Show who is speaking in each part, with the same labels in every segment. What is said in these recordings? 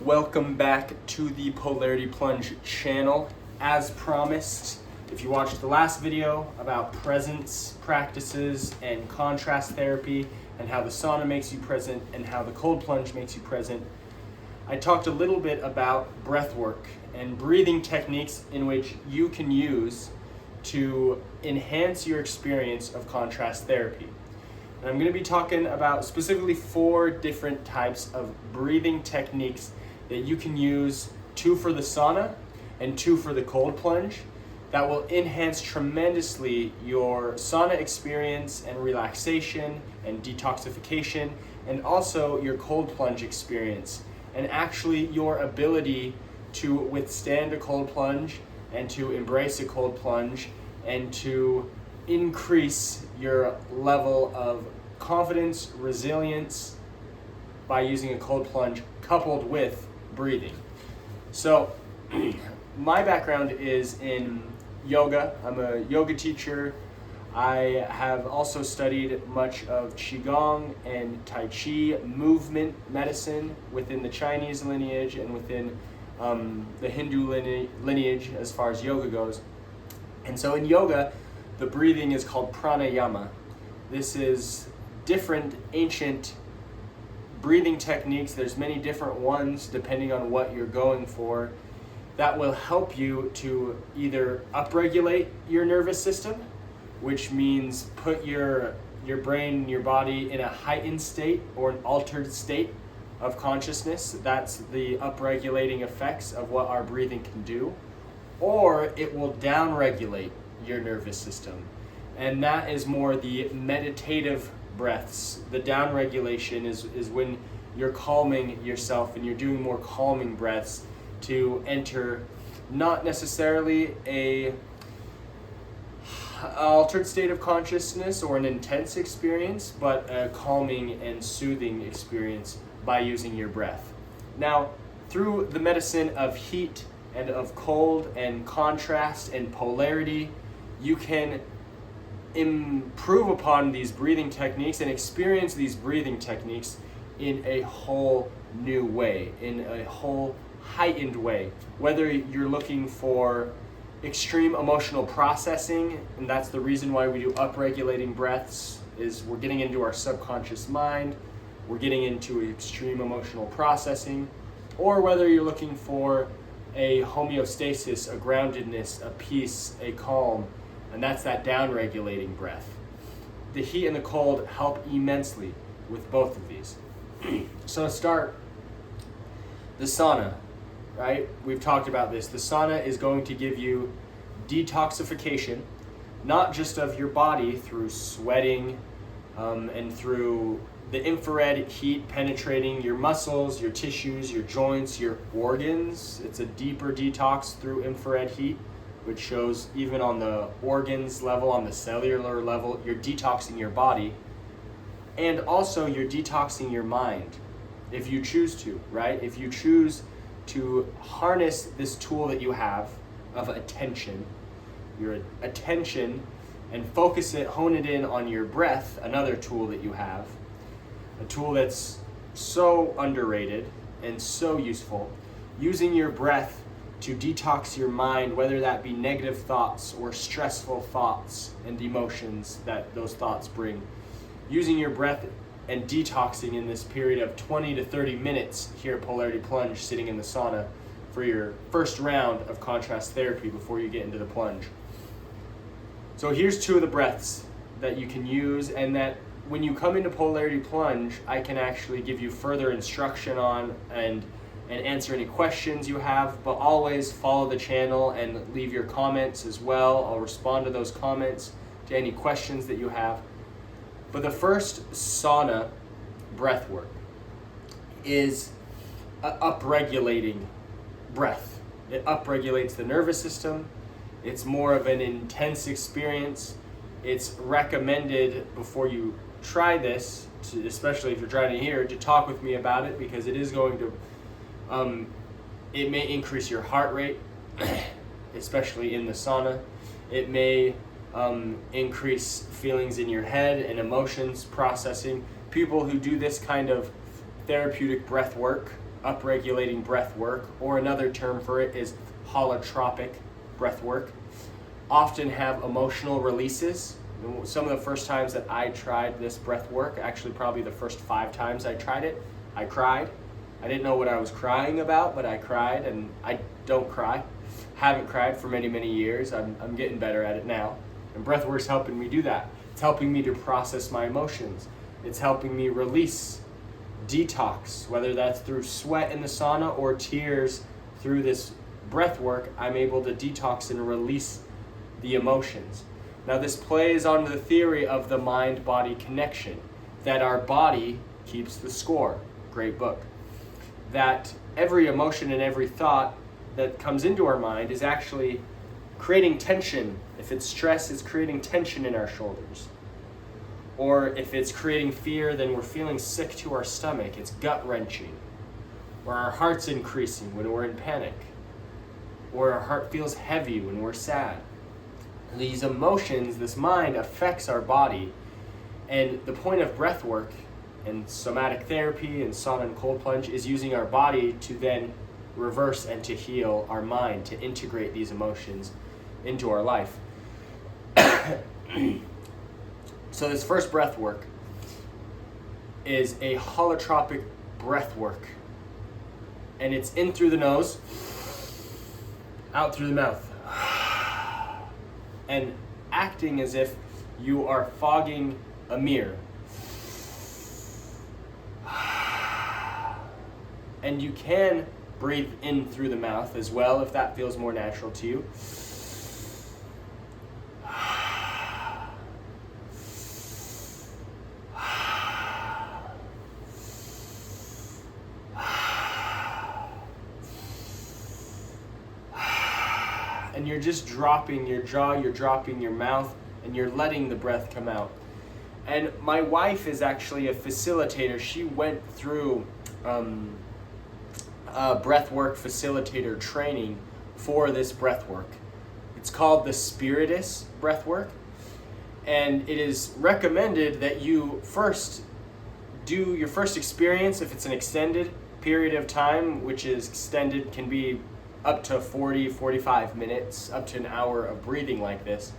Speaker 1: Welcome back to the Polarity Plunge channel. As promised, if you watched the last video about presence practices and contrast therapy and how the sauna makes you present and how the cold plunge makes you present, I talked a little bit about breathwork and breathing techniques in which you can use to enhance your experience of contrast therapy. And I'm going to be talking about specifically 4 different types of breathing techniques that you can use, 2 for the sauna and 2 for the cold plunge, that will enhance tremendously your sauna experience and relaxation and detoxification, and also your cold plunge experience, and actually your ability to withstand a cold plunge and to embrace a cold plunge and to increase your level of confidence, resilience by using a cold plunge coupled with breathing. So my background is in yoga. I'm a yoga teacher. I have also studied much of Qigong and Tai Chi movement medicine within the Chinese lineage and within the Hindu lineage as far as yoga goes. And so in yoga, the breathing is called pranayama. This is different ancient breathing techniques. There's many different ones depending on what you're going for that will help you to either upregulate your nervous system, which means put your brain, your body in a heightened state or an altered state of consciousness. That's the upregulating effects of what our breathing can do. Or it will downregulate your nervous system. And that is more the meditative breaths. The downregulation is when you're calming yourself and you're doing more calming breaths to enter not necessarily a altered state of consciousness or an intense experience, but a calming and soothing experience by using your breath. Now, through the medicine of heat and of cold and contrast and polarity, you can improve upon these breathing techniques and experience these breathing techniques in a whole new way, in a whole heightened way. Whether you're looking for extreme emotional processing, and that's the reason why we do upregulating breaths, is we're getting into our subconscious mind, we're getting into extreme emotional processing, or whether you're looking for a homeostasis, a groundedness, a peace, a calm, and that's that down-regulating breath. The heat and the cold help immensely with both of these. So to start, the sauna, right? We've talked about this. The sauna is going to give you detoxification, not just of your body through sweating and through the infrared heat penetrating your muscles, your tissues, your joints, your organs. It's a deeper detox through infrared heat, which shows even on the organs level, on the cellular level, you're detoxing your body. And also you're detoxing your mind, if you choose to, right? If you choose to harness this tool that you have of attention, your attention, and focus it, hone it in on your breath, another tool that you have, a tool that's so underrated and so useful, using your breath to detox your mind, whether that be negative thoughts or stressful thoughts and emotions that those thoughts bring. Using your breath and detoxing in this period of 20 to 30 minutes here at Polarity Plunge, sitting in the sauna for your first round of contrast therapy before you get into the plunge. So here's 2 of the breaths that you can use, and that when you come into Polarity Plunge, I can actually give you further instruction on and answer any questions you have, but always follow the channel and leave your comments as well. I'll respond to those comments, to any questions that you have. But the first sauna breath work is upregulating breath. It upregulates the nervous system. It's more of an intense experience. It's recommended before you try this, especially if you're trying to hear, to talk with me about it, because it is going to it may increase your heart rate, especially in the sauna. It may increase feelings in your head and emotions processing. People who do this kind of therapeutic breath work upregulating breath work, or another term for it is holotropic breath work, often have emotional releases. Some of the first times that I tried this breath work, actually probably the first 5 times I tried it, I cried. I didn't know what I was crying about, but I cried, and I don't cry. Haven't cried for many, many years. I'm getting better at it now. And breathwork's helping me do that. It's helping me to process my emotions. It's helping me release, detox, whether that's through sweat in the sauna or tears through this breath work. I'm able to detox and release the emotions. Now this plays on the theory of the mind-body connection, that our body keeps the score. Great book. That every emotion and every thought that comes into our mind is actually creating tension. If it's stress, it's creating tension in our shoulders. Or if it's creating fear, then we're feeling sick to our stomach. It's gut-wrenching. Or our heart's increasing when we're in panic. Or our heart feels heavy when we're sad. These emotions, this mind affects our body. And the point of breath work and somatic therapy and sauna and cold plunge is using our body to then reverse and to heal our mind, to integrate these emotions into our life. So this first breath work is a holotropic breath work. And it's in through the nose, out through the mouth. And acting as if you are fogging a mirror. And you can breathe in through the mouth as well if that feels more natural to you. And you're just dropping your jaw, you're dropping your mouth, and you're letting the breath come out. And my wife is actually a facilitator. She went through breathwork facilitator training for this breathwork. It's called the Spiritus breathwork, and it is recommended that you first do your first experience if it's an extended period of time, which is extended, can be up to 45 minutes, up to an hour of breathing like this.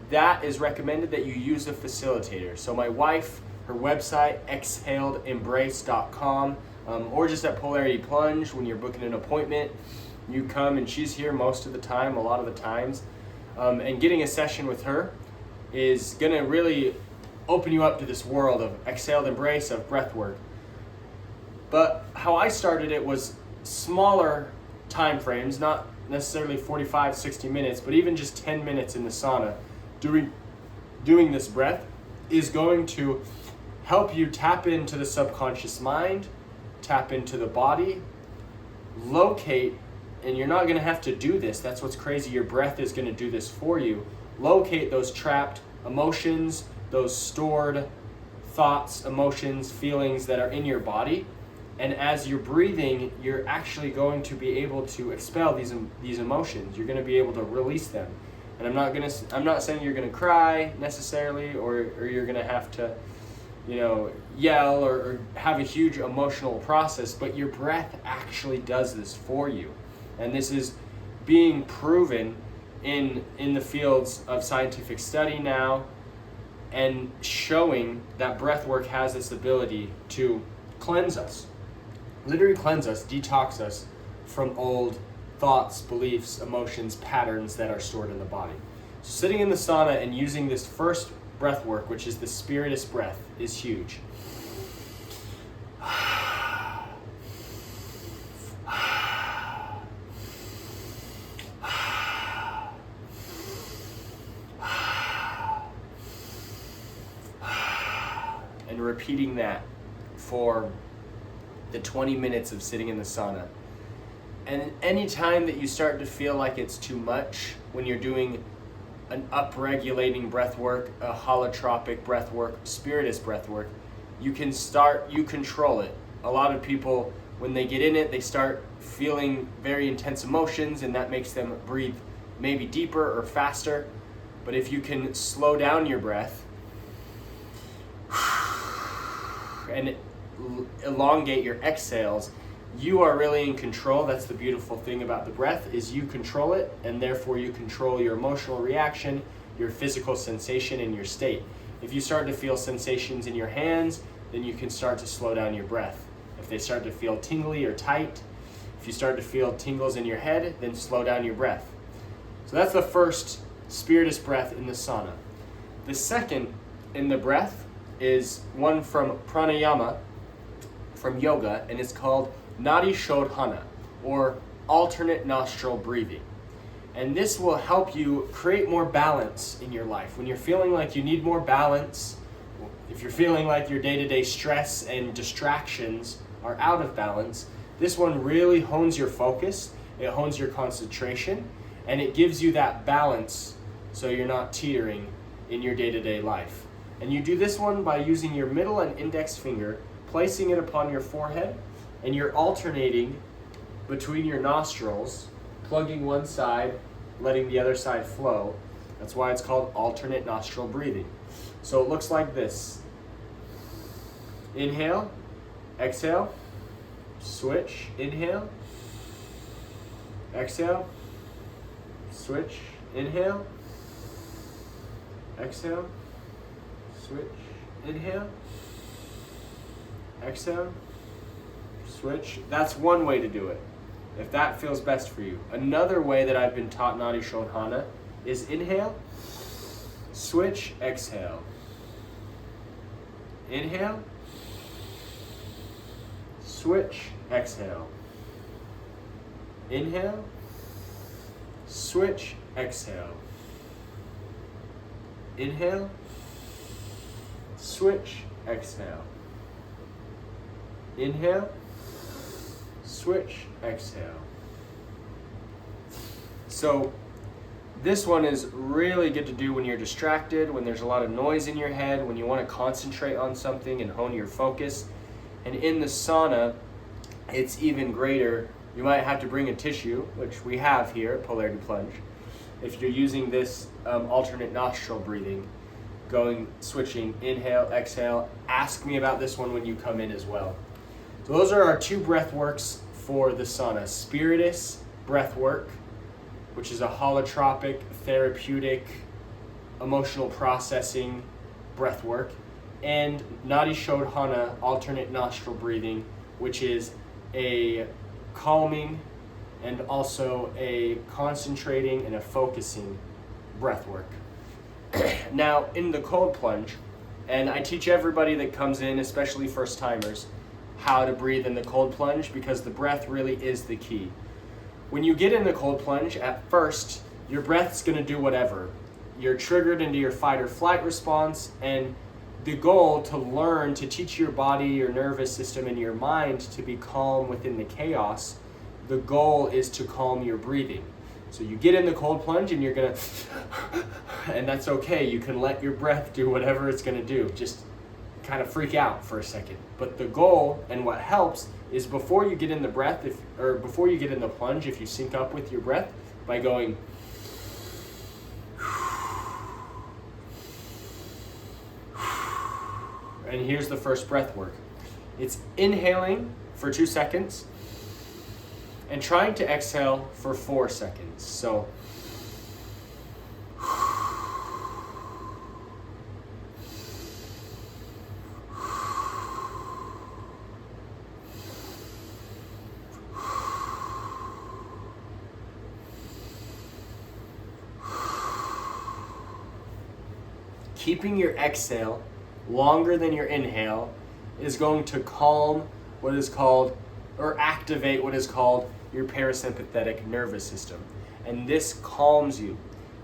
Speaker 1: That is recommended that you use a facilitator. So my wife, her website, exhaledembrace.com, or just at Polarity Plunge when you're booking an appointment. You come and she's here most of the time, a lot of the times. And getting a session with her is going to really open you up to this world of exhaled embrace, of breath work. But how I started it was smaller time frames, not necessarily 45, 60 minutes, but even just 10 minutes in the sauna. Doing this breath is going to help you tap into the subconscious mind, tap into the body, locate, and you're not going to have to do this. That's what's crazy. Your breath is going to do this for you. Locate those trapped emotions, those stored thoughts, emotions, feelings that are in your body. And as you're breathing, you're actually going to be able to expel these emotions. You're going to be able to release them. And I'm not saying you're going to cry necessarily, or you're going to have to, yell or have a huge emotional process, but your breath actually does this for you. And this is being proven in the fields of scientific study now, and showing that breath work has this ability to cleanse us, literally cleanse us, detox us from old thoughts, beliefs, emotions, patterns that are stored in the body. So sitting in the sauna and using this first breath work, which is the Spiritus breath, is huge. And repeating that for the 20 minutes of sitting in the sauna. And any time that you start to feel like it's too much, when you're doing an up-regulating breath work, a holotropic breath work, Spiritus breath work, you control it. A lot of people, when they get in it, they start feeling very intense emotions, and that makes them breathe maybe deeper or faster. But if you can slow down your breath and elongate your exhales, You are really in control. That's the beautiful thing about the breath, is you control it, and therefore you control your emotional reaction, your physical sensation, and your state. If you start to feel sensations in your hands, then you can start to slow down your breath. If they start to feel tingly or tight, if you start to feel tingles in your head, then slow down your breath. So that's the first spiritus breath in the sauna. The second in the breath is one from pranayama, from yoga, and it's called Nadi Shodhana, or alternate nostril breathing. And this will help you create more balance in your life. When you're feeling like you need more balance, if you're feeling like your day-to-day stress and distractions are out of balance, this one really hones your focus, it hones your concentration, and it gives you that balance so you're not teetering in your day-to-day life. And you do this one by using your middle and index finger, placing it upon your forehead, and you're alternating between your nostrils, plugging one side, letting the other side flow. That's why it's called alternate nostril breathing. So it looks like this. Inhale, exhale, switch, inhale, exhale, switch, inhale, exhale, switch, inhale, exhale, switch. That's one way to do it, if that feels best for you. Another way that I've been taught Nadi Shodhana is inhale, switch, exhale. Inhale, switch, exhale. Inhale, switch, exhale. Inhale, switch, exhale. Inhale, switch, exhale. So this one is really good to do when you're distracted, when there's a lot of noise in your head, when you want to concentrate on something and hone your focus. And in the sauna, it's even greater. You might have to bring a tissue, which we have here at Polarity Plunge. If you're using this alternate nostril breathing, switching, inhale, exhale, ask me about this one when you come in as well. So those are our two breath works for the sauna. Spiritus breath work, which is a holotropic, therapeutic, emotional processing breath work, and Nadi Shodhana, alternate nostril breathing, which is a calming and also a concentrating and a focusing breath work. Now, in the cold plunge, and I teach everybody that comes in, especially first timers, how to breathe in the cold plunge, because the breath really is the key. When you get in the cold plunge, at first, your breath's gonna do whatever. You're triggered into your fight or flight response, and the goal to learn to teach your body, your nervous system, and your mind to be calm within the chaos, the goal is to calm your breathing. So you get in the cold plunge and you're gonna, and that's okay. You can let your breath do whatever it's gonna do. Just kind of freak out for a second. But the goal and what helps is before you get in the breath, before you get in the plunge, if you sync up with your breath by going, and here's the first breath work. It's inhaling for 2 seconds and trying to exhale for 4 seconds. So keeping your exhale longer than your inhale is going to calm what is called, or activate what is called, your parasympathetic nervous system. And this calms you,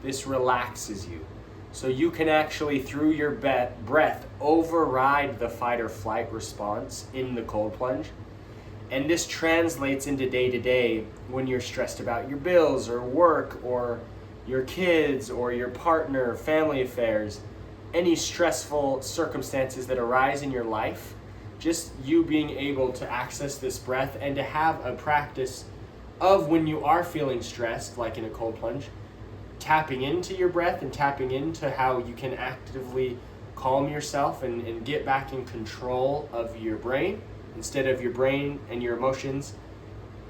Speaker 1: this relaxes you. So you can actually, through your breath, override the fight or flight response in the cold plunge. And this translates into day-to-day when you're stressed about your bills or work or your kids or your partner, family affairs, any stressful circumstances that arise in your life. Just you being able to access this breath and to have a practice of when you are feeling stressed, like in a cold plunge, tapping into your breath and tapping into how you can actively calm yourself and get back in control of your brain instead of your brain and your emotions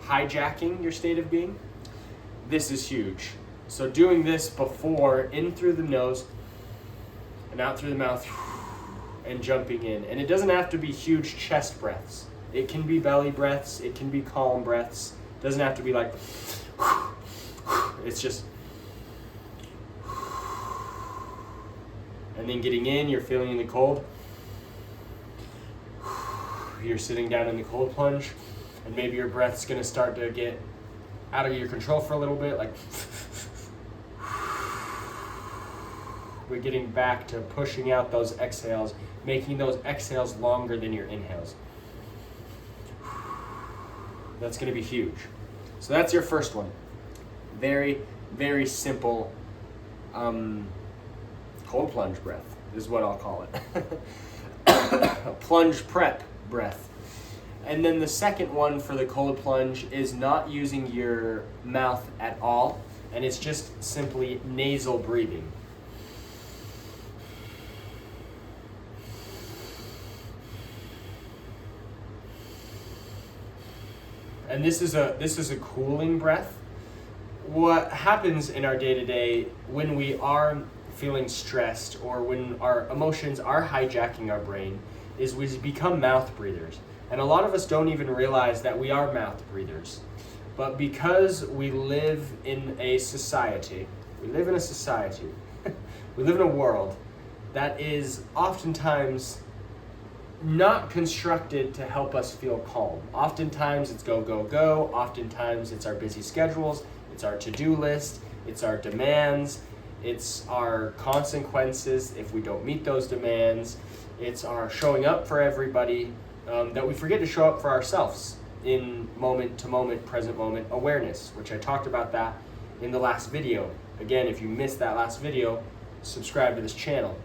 Speaker 1: hijacking your state of being. This is huge. So doing this before, in through the nose and out through the mouth, and jumping in. And it doesn't have to be huge chest breaths. It can be belly breaths, it can be calm breaths. It doesn't have to be like, it's just, and then getting in, you're feeling the cold. You're sitting down in the cold plunge, and maybe your breath's gonna start to get out of your control for a little bit, like, we're getting back to pushing out those exhales, making those exhales longer than your inhales. That's gonna be huge. So that's your first one. Very, very simple cold plunge breath is what I'll call it. A plunge prep breath. And then the second one for the cold plunge is not using your mouth at all, and it's just simply nasal breathing. And this is a cooling breath. What happens in our day-to-day when we are feeling stressed or when our emotions are hijacking our brain is we become mouth breathers. And a lot of us don't even realize that we are mouth breathers. But because we live in a society, we live in a world that is oftentimes not constructed to help us feel calm. Oftentimes it's go, go, go. Oftentimes it's our busy schedules. It's our to-do list. It's our demands. It's our consequences if we don't meet those demands. It's our showing up for everybody, that we forget to show up for ourselves in moment-to-moment, present moment awareness, which I talked about that in the last video. Again, if you missed that last video, subscribe to this channel.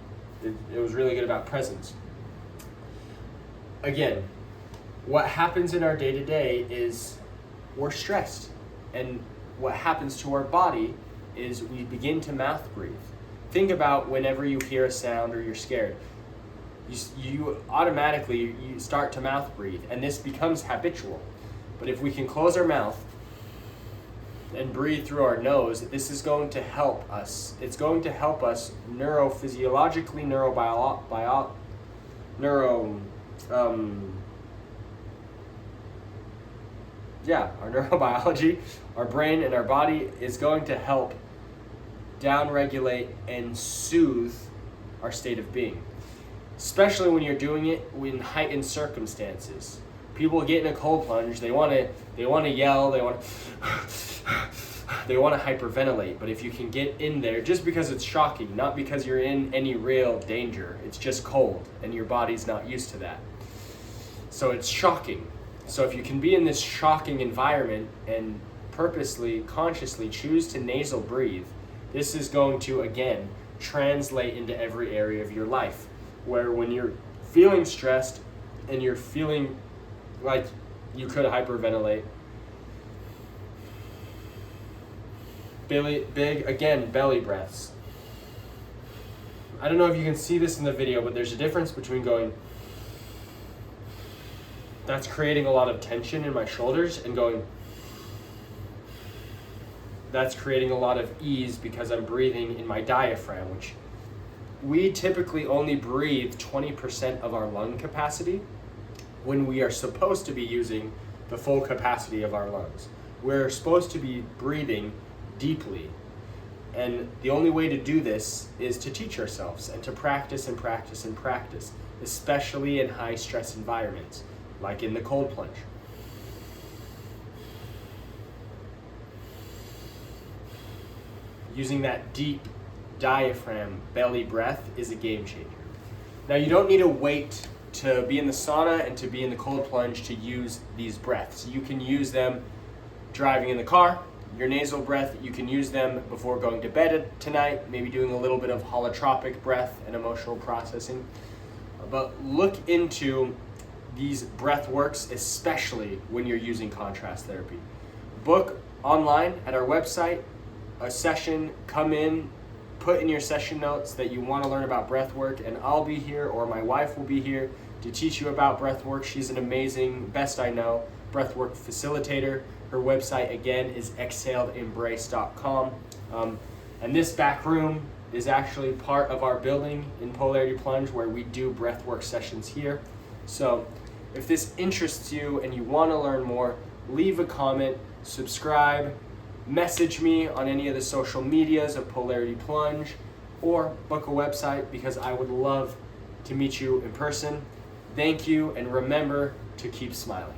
Speaker 1: It was really good about presence. Again, what happens in our day-to-day is we're stressed. And what happens to our body is we begin to mouth breathe. Think about whenever you hear a sound or you're scared. You automatically start to mouth breathe, and this becomes habitual. But if we can close our mouth and breathe through our nose, this is going to help us. It's going to help us neurophysiologically, our neurobiology, our brain and our body is going to help downregulate and soothe our state of being. Especially when you're doing it in heightened circumstances. People get in a cold plunge, they want to yell, they want to hyperventilate. But if you can get in there, just because it's shocking, not because you're in any real danger, it's just cold and your body's not used to that. So it's shocking. So if you can be in this shocking environment and purposely, consciously choose to nasal breathe, this is going to, again, translate into every area of your life. Where when you're feeling stressed and you're feeling like you could hyperventilate, belly breaths. I don't know if you can see this in the video, but there's a difference between going, that's creating a lot of tension in my shoulders, and going, that's creating a lot of ease because I'm breathing in my diaphragm, which we typically only breathe 20% of our lung capacity when we are supposed to be using the full capacity of our lungs. We're supposed to be breathing deeply. And the only way to do this is to teach ourselves and to practice and practice and practice, especially in high stress environments, like in the cold plunge. Using that deep diaphragm belly breath is a game changer. Now you don't need to wait to be in the sauna and to be in the cold plunge to use these breaths. You can use them driving in the car, your nasal breath. You can use them before going to bed tonight, maybe doing a little bit of holotropic breath and emotional processing. But look into these breath works, especially when you're using contrast therapy. Book online at our website a session, come in, put in your session notes that you want to learn about breath work, and I'll be here or my wife will be here to teach you about breathwork. She's an amazing, best I know, breathwork facilitator. Her website again is exhaledembrace.com. And this back room is actually part of our building in Polarity Plunge where we do breathwork sessions here. So if this interests you and you want to learn more, leave a comment, subscribe, message me on any of the social medias of Polarity Plunge, or book a website because I would love to meet you in person. Thank you, and remember to keep smiling.